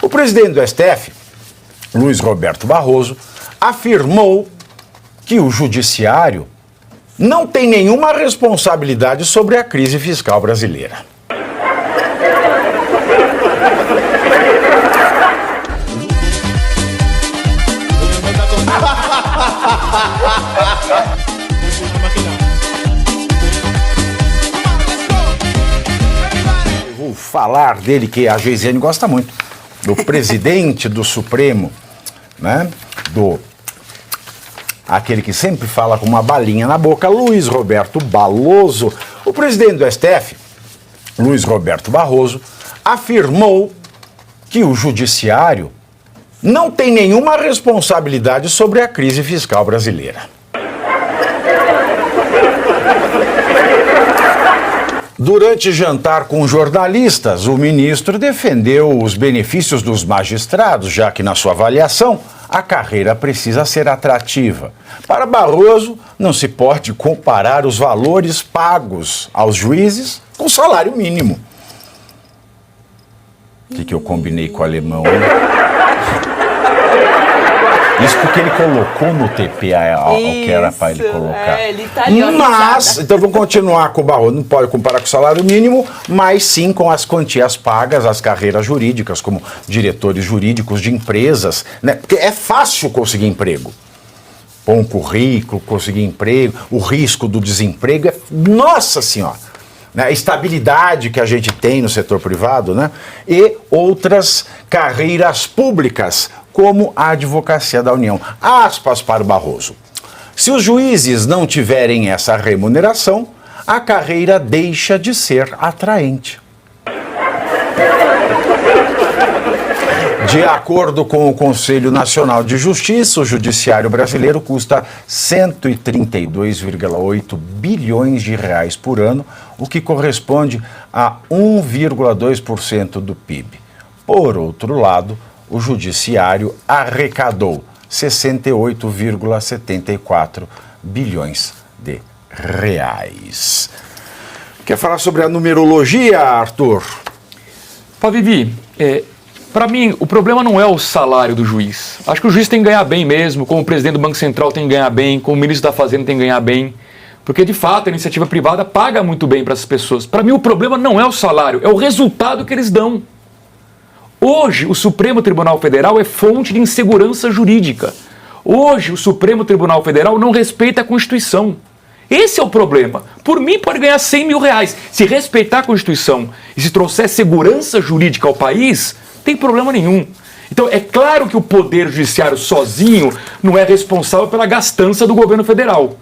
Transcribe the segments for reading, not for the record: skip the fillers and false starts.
O presidente do STF, Luiz Roberto Barroso, afirmou que o judiciário não tem nenhuma responsabilidade sobre a crise fiscal brasileira. Eu vou falar dele, que a Geisiane gosta muito, do presidente do Supremo, né? Aquele que sempre fala com uma balinha na boca, Luiz Roberto Barroso. O presidente do STF, Luiz Roberto Barroso, afirmou que o judiciário não tem nenhuma responsabilidade sobre a crise fiscal brasileira. Durante jantar com jornalistas, o ministro defendeu os benefícios dos magistrados, já que, na sua avaliação, a carreira precisa ser atrativa. Para Barroso, não se pode comparar os valores pagos aos juízes com o salário mínimo. O que eu combinei com o alemão, hein? Isso porque ele colocou no TP o que era para ele colocar. Ele tá ali, mas, então vamos continuar com o Barroso. Não pode comparar com o salário mínimo, mas sim com as quantias pagas, as carreiras jurídicas, como diretores jurídicos de empresas, né? Porque é fácil conseguir emprego. Pôr um currículo, conseguir emprego, o risco do desemprego é... Nossa Senhora! Né? A estabilidade que a gente tem no setor privado, né? E outras carreiras públicas, como a advocacia da União. Aspas para o Barroso. Se os juízes não tiverem essa remuneração, a carreira deixa de ser atraente. De acordo com o Conselho Nacional de Justiça, o judiciário brasileiro custa 132,8 bilhões de reais por ano, o que corresponde a 1,2% do PIB. Por outro lado, o judiciário arrecadou 68,74 bilhões de reais. Quer falar sobre a numerologia, Arthur? Vivi, para mim, o problema não é o salário do juiz. Acho que o juiz tem que ganhar bem mesmo, como o presidente do Banco Central tem que ganhar bem, como o ministro da Fazenda tem que ganhar bem. Porque, de fato, a iniciativa privada paga muito bem para essas pessoas. Para mim, o problema não é o salário, é o resultado que eles dão. Hoje, o Supremo Tribunal Federal é fonte de insegurança jurídica. Hoje, o Supremo Tribunal Federal não respeita a Constituição. Esse é o problema. Por mim, pode ganhar 100 mil reais. Se respeitar a Constituição e se trouxer segurança jurídica ao país, não tem problema nenhum. Então, é claro que o Poder Judiciário sozinho não é responsável pela gastança do governo federal.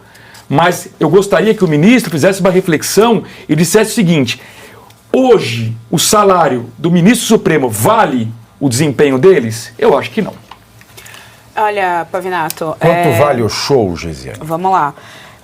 Mas eu gostaria que o ministro fizesse uma reflexão e dissesse o seguinte: hoje, o salário do ministro Supremo vale o desempenho deles? Eu acho que não. Olha, Pavinato... Quanto vale o show, Geisiane? Vamos lá.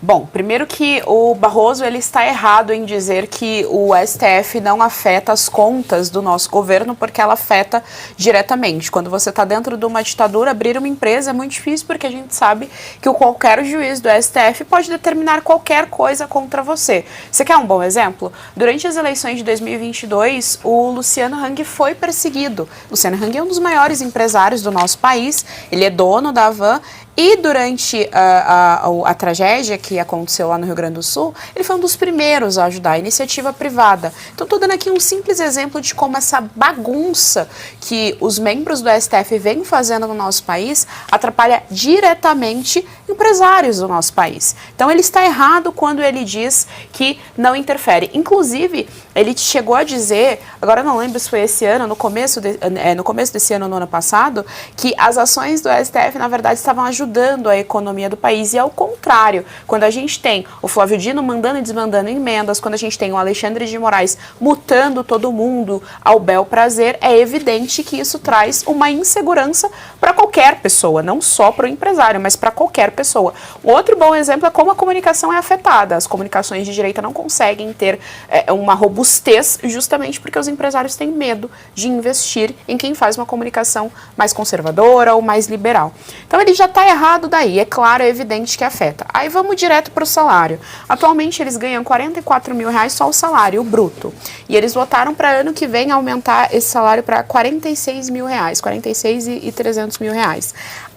Bom, primeiro que o Barroso ele está errado em dizer que o STF não afeta as contas do nosso governo, porque ela afeta diretamente. Quando você está dentro de uma ditadura, abrir uma empresa é muito difícil, porque a gente sabe que qualquer juiz do STF pode determinar qualquer coisa contra você. Você quer um bom exemplo? Durante as eleições de 2022, o Luciano Hang foi perseguido. Luciano Hang é um dos maiores empresários do nosso país, ele é dono da Havan. E durante a tragédia que aconteceu lá no Rio Grande do Sul, ele foi um dos primeiros a ajudar a iniciativa privada. Então, estou dando aqui um simples exemplo de como essa bagunça que os membros do STF vêm fazendo no nosso país atrapalha diretamente empresários do nosso país. Então, ele está errado quando ele diz que não interfere. Inclusive, ele chegou a dizer, agora eu não lembro se foi esse ano, no começo desse ano, no ano passado, que as ações do STF, na verdade, estavam ajudando a economia do país. E ao contrário, quando a gente tem o Flávio Dino mandando e desmandando emendas, quando a gente tem o Alexandre de Moraes mutando todo mundo ao bel prazer, é evidente que isso traz uma insegurança para qualquer pessoa, não só para o empresário, mas para qualquer pessoa. Outro bom exemplo é como a comunicação é afetada. As comunicações de direita não conseguem ter uma robustez robustez, justamente porque os empresários têm medo de investir em quem faz uma comunicação mais conservadora ou mais liberal. Então ele já está errado daí, é claro, é evidente que afeta. Aí vamos direto para o salário. Atualmente eles ganham R$44 mil só o salário, o bruto. E eles votaram para ano que vem aumentar esse salário para R$46 mil, R$46.300 mil.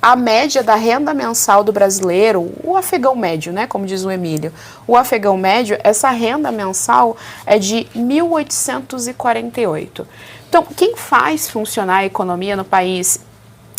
A média da renda mensal do brasileiro, o afegão médio, né, como diz o Emílio, o afegão médio, essa renda mensal é de 1.848. Então, quem faz funcionar a economia no país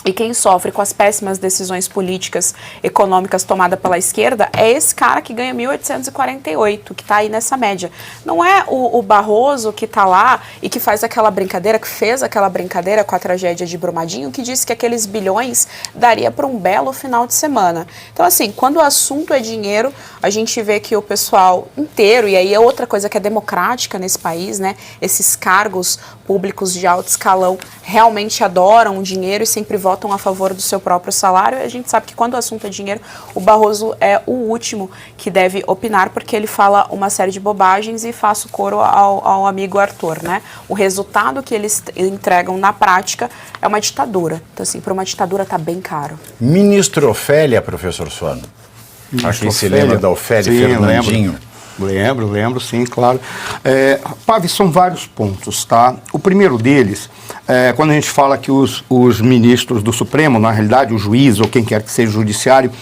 e quem sofre com as péssimas decisões políticas econômicas tomadas pela esquerda é esse cara que ganha 1.848, que está aí nessa média. Não é o Barroso que está lá e que faz aquela brincadeira, que fez aquela brincadeira com a tragédia de Brumadinho, que disse que aqueles bilhões daria para um belo final de semana. Então, assim, quando o assunto é dinheiro, a gente vê que o pessoal inteiro, e aí é outra coisa que é democrática nesse país, né? Esses cargos públicos de alto escalão realmente adoram o dinheiro e sempre votam a favor do seu próprio salário. A gente sabe que quando o assunto é dinheiro, o Barroso é o último que deve opinar, porque ele fala uma série de bobagens e faço coro ao amigo Arthur, né? O resultado que eles entregam na prática é uma ditadura. Então, assim, para uma ditadura tá bem caro. Ministro Ofélia, professor Suano. Acho que se lembra da Ofélia, sim, Fernandinho. Lembro, sim, claro. Pavi, são vários pontos, tá? O primeiro deles, quando a gente fala que os ministros do Supremo, na realidade, o juiz ou quem quer que seja o judiciário,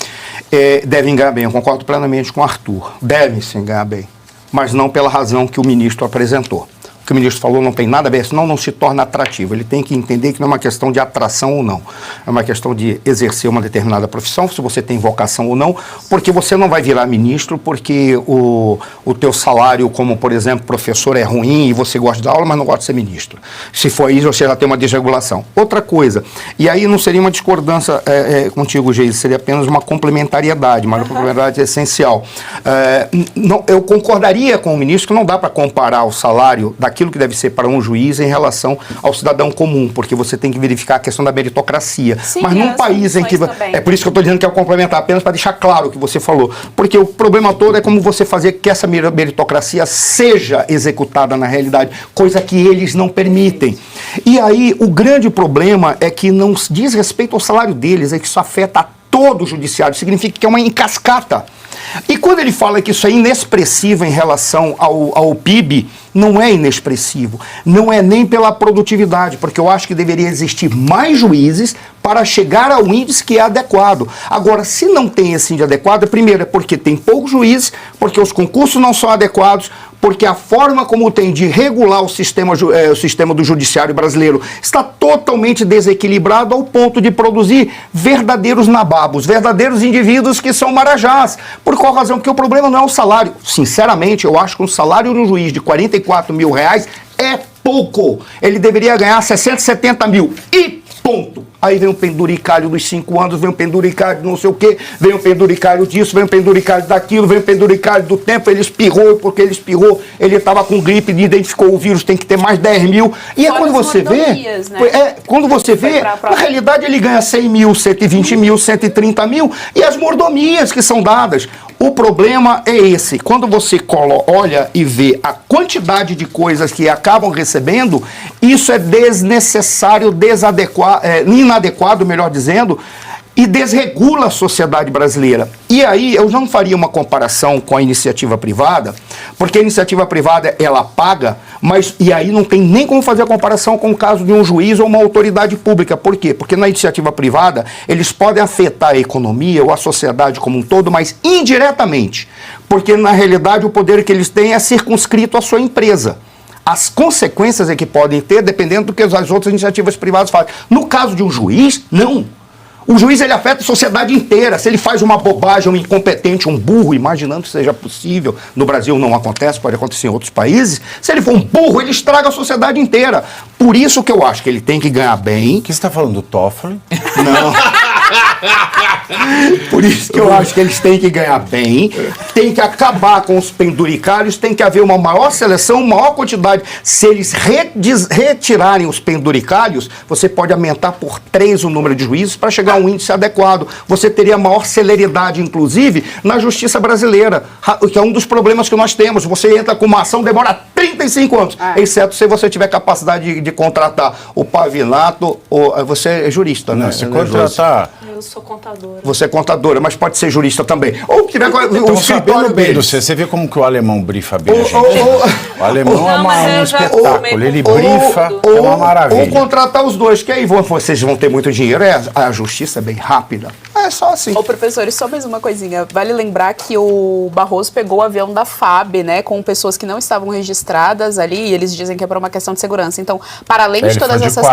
devem ganhar bem. Eu concordo plenamente com o Arthur. Devem sim ganhar bem, mas não pela razão que o ministro apresentou. O que o ministro falou não tem nada a ver, senão não se torna atrativo. Ele tem que entender que não é uma questão de atração ou não. É uma questão de exercer uma determinada profissão, se você tem vocação ou não, porque você não vai virar ministro porque o teu salário, como, por exemplo, professor, é ruim e você gosta de dar aula, mas não gosta de ser ministro. Se for isso, você já tem uma desregulação. Outra coisa, e aí não seria uma discordância contigo, Geise, seria apenas uma complementariedade, mas uma complementariedade essencial. Eu concordaria com o ministro que não dá para comparar o salário daquilo que deve ser para um juiz em relação ao cidadão comum, porque você tem que verificar a questão da meritocracia. Sim, mas num país em que... É por isso que eu estou dizendo que é o complementar, apenas para deixar claro o que você falou. Porque o problema todo é como você fazer que essa meritocracia seja executada na realidade, coisa que eles não permitem. E aí, o grande problema é que não diz respeito ao salário deles, é que isso afeta todo o judiciário, significa que é uma encascata. E quando ele fala que isso é inexpressivo em relação ao PIB, não é inexpressivo, não é nem pela produtividade, porque eu acho que deveria existir mais juízes para chegar ao índice que é adequado. Agora, se não tem esse índice adequado, primeiro é porque tem poucos juízes, porque os concursos não são adequados, porque a forma como tem de regular o sistema do judiciário brasileiro está totalmente desequilibrado ao ponto de produzir verdadeiros nababos, verdadeiros indivíduos que são marajás. Por qual razão? Porque o problema não é o salário. Sinceramente, eu acho que um salário de um juiz de R$44 mil é pouco. Ele deveria ganhar 60, 70 mil. E ponto. Aí vem o penduricalho dos 5 anos, vem o penduricalho de não sei o quê, vem o penduricalho disso, vem o penduricalho daquilo, vem o penduricalho do tempo, ele espirrou, porque ele espirrou, ele estava com gripe, identificou o vírus, tem que ter mais 10 mil. E fora quando você vê, né? Quando você vê, na realidade ele ganha 100 mil, 120 mil, 130 mil, e as mordomias que são dadas. O problema é esse, quando você olha e vê a quantidade de coisas que acabam recebendo, isso é desnecessário, inadequado, melhor dizendo, e desregula a sociedade brasileira. E aí eu não faria uma comparação com a iniciativa privada, porque a iniciativa privada ela paga, e aí não tem nem como fazer a comparação com o caso de um juiz ou uma autoridade pública. Por quê? Porque na iniciativa privada eles podem afetar a economia ou a sociedade como um todo, mas indiretamente, porque na realidade o poder que eles têm é circunscrito à sua empresa. As consequências é que podem ter dependendo do que as outras iniciativas privadas fazem. No caso de um juiz, não. O juiz ele afeta a sociedade inteira. Se ele faz uma bobagem, um incompetente, um burro, imaginando que seja possível, no Brasil não acontece, pode acontecer em outros países, se ele for um burro, ele estraga a sociedade inteira. Por isso que eu acho que ele tem que ganhar bem. O que você está falando do Toffoli? Não. Por isso que eu acho que eles têm que ganhar bem, tem que acabar com os penduricários, tem que haver uma maior seleção, maior quantidade. Se eles retirarem os penduricários, você pode aumentar por 3 o número de juízes para chegar a um índice adequado. Você teria maior celeridade, inclusive, na justiça brasileira, que é um dos problemas que nós temos. Você entra com uma ação, demora 35 anos, exceto se você tiver capacidade de contratar o Pavinato, ou você é jurista, né? Se contratar... Eu sou contadora. Você é contadora, mas pode ser jurista também. Ou tiver Então, o escritório bem dele. você vê como que o alemão brifa bem a gente. O alemão Não, é mas um eu já espetáculo, tomei ele com brifa, tudo. é uma maravilha. Ou contratar os dois, que aí vocês vão ter muito dinheiro. A justiça é bem rápida. É só assim. Ô, professor, e só mais uma coisinha. Vale lembrar que o Barroso pegou o avião da FAB, né, com pessoas que não estavam registradas ali, e eles dizem que é por uma questão de segurança. Então, para além de todas essas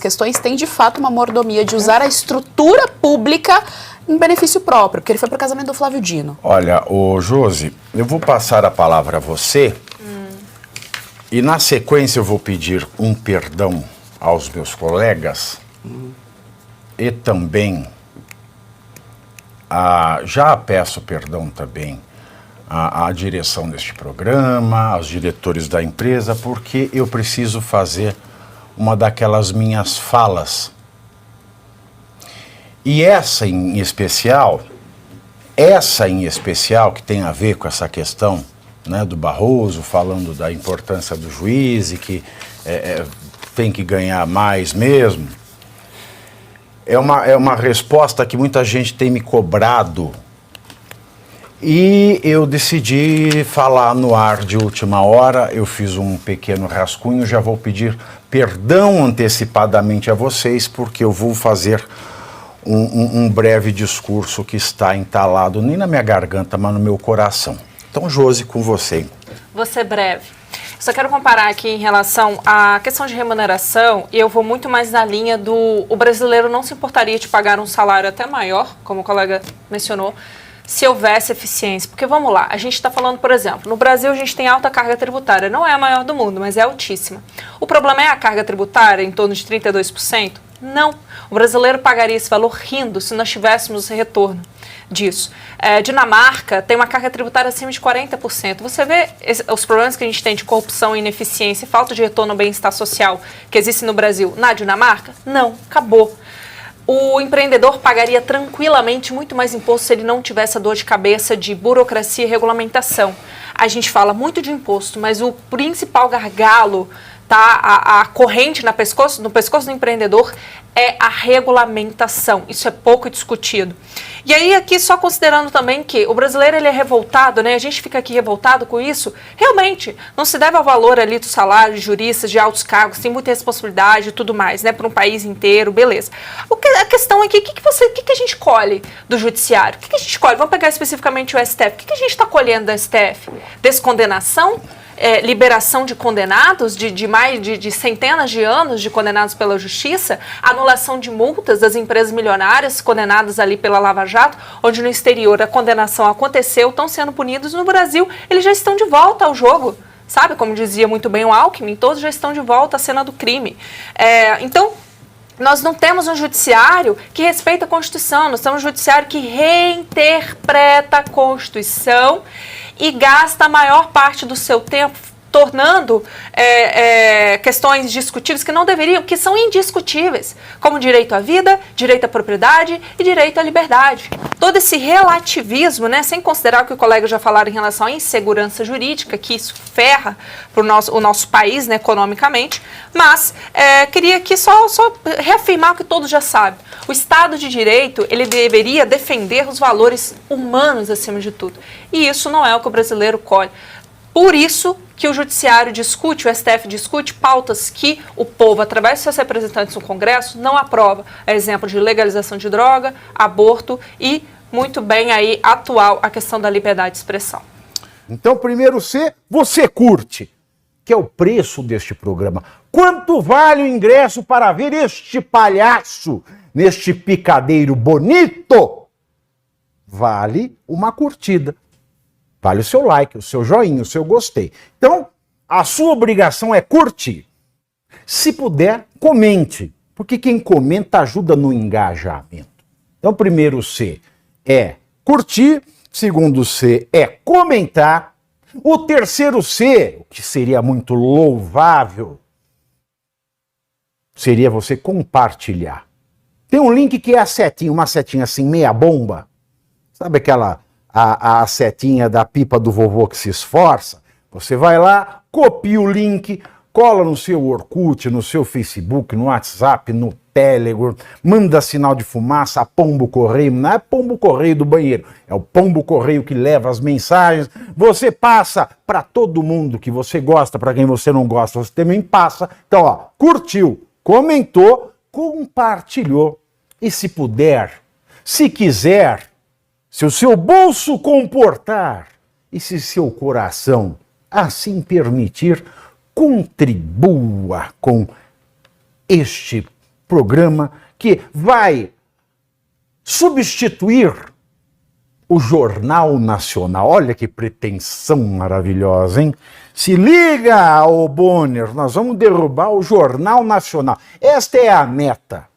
questões, tem de fato uma mordomia de usar a estrutura pública em benefício próprio, porque ele foi pro casamento do Flávio Dino. Olha, ô Josi, eu vou passar a palavra a você e na sequência eu vou pedir um perdão aos meus colegas e também já peço perdão também à direção deste programa, aos diretores da empresa, porque eu preciso fazer uma daquelas minhas falas. E essa em especial, que tem a ver com essa questão, né, do Barroso, falando da importância do juiz e que tem que ganhar mais mesmo, é uma resposta que muita gente tem me cobrado. E eu decidi falar no ar de última hora, eu fiz um pequeno rascunho, já vou pedir perdão antecipadamente a vocês, porque eu vou fazer um breve discurso que está entalado nem na minha garganta, mas no meu coração. Então, Josi, com você. Vou ser breve. Só quero comparar aqui em relação à questão de remuneração, e eu vou muito mais na linha o brasileiro não se importaria de pagar um salário até maior, como o colega mencionou, se houvesse eficiência. Porque vamos lá, a gente está falando, por exemplo, no Brasil a gente tem alta carga tributária, não é a maior do mundo, mas é altíssima. O problema é a carga tributária, em torno de 32%? Não. O brasileiro pagaria esse valor rindo se nós tivéssemos retorno disso. Dinamarca tem uma carga tributária acima de 40%. Você vê os problemas que a gente tem de corrupção, ineficiência, falta de retorno ao bem-estar social que existe no Brasil na Dinamarca? Não, acabou. O empreendedor pagaria tranquilamente muito mais imposto se ele não tivesse a dor de cabeça de burocracia e regulamentação. A gente fala muito de imposto, mas o principal gargalo, tá, a corrente no pescoço do empreendedor é a regulamentação. Isso é pouco discutido. E aí aqui só considerando também que o brasileiro ele é revoltado, né? A gente fica aqui revoltado com isso. Realmente, não se deve ao valor ali do salário de juristas, de altos cargos, tem muita responsabilidade e tudo mais, né? Para um país inteiro, beleza. A questão é que o que a gente colhe do judiciário? O que a gente colhe? Vamos pegar especificamente o STF. O que a gente está colhendo do STF? Descondenação? Liberação de condenados, de centenas de anos de condenados pela justiça, anulação de multas das empresas milionárias condenadas ali pela Lava Jato, onde no exterior a condenação aconteceu, estão sendo punidos. No Brasil, eles já estão de volta ao jogo, sabe? Como dizia muito bem o Alckmin, todos já estão de volta à cena do crime. Então, nós não temos um judiciário que respeita a Constituição, nós temos um judiciário que reinterpreta a Constituição e gasta a maior parte do seu tempo tornando questões discutíveis que não deveriam, que são indiscutíveis, como direito à vida, direito à propriedade e direito à liberdade. Todo esse relativismo, né, sem considerar o que o colega já falaram em relação à insegurança jurídica, que isso ferra para o nosso país, né, economicamente, mas queria aqui só reafirmar o que todos já sabem. O Estado de Direito, ele deveria defender os valores humanos acima de tudo. E isso não é o que o brasileiro colhe. Por isso que o Judiciário discute, o STF discute pautas que o povo, através de seus representantes no Congresso, não aprova. É exemplo de legalização de droga, aborto e, muito bem aí, atual, a questão da liberdade de expressão. Então, primeiro C, você curte, que é o preço deste programa. Quanto vale o ingresso para ver este palhaço neste picadeiro bonito? Vale uma curtida. Vale o seu like, o seu joinha, o seu gostei. Então, a sua obrigação é curtir. Se puder, comente, porque quem comenta ajuda no engajamento. Então, primeiro C é curtir, segundo C é comentar, o terceiro C, o que seria muito louvável, seria você compartilhar. Tem um link que é a setinha, uma setinha assim, meia bomba. Sabe a setinha da pipa do vovô que se esforça, você vai lá, copia o link, cola no seu Orkut, no seu Facebook, no WhatsApp, no Telegram, manda sinal de fumaça, pombo correio, não é pombo correio do banheiro, é o pombo correio que leva as mensagens, você passa para todo mundo que você gosta, para quem você não gosta, você também passa. Então, ó, curtiu, comentou, compartilhou e se puder, se quiser, se o seu bolso comportar e se seu coração assim permitir, contribua com este programa que vai substituir o Jornal Nacional. Olha que pretensão maravilhosa, hein? Se liga, ô Bonner, nós vamos derrubar o Jornal Nacional. Esta é a meta.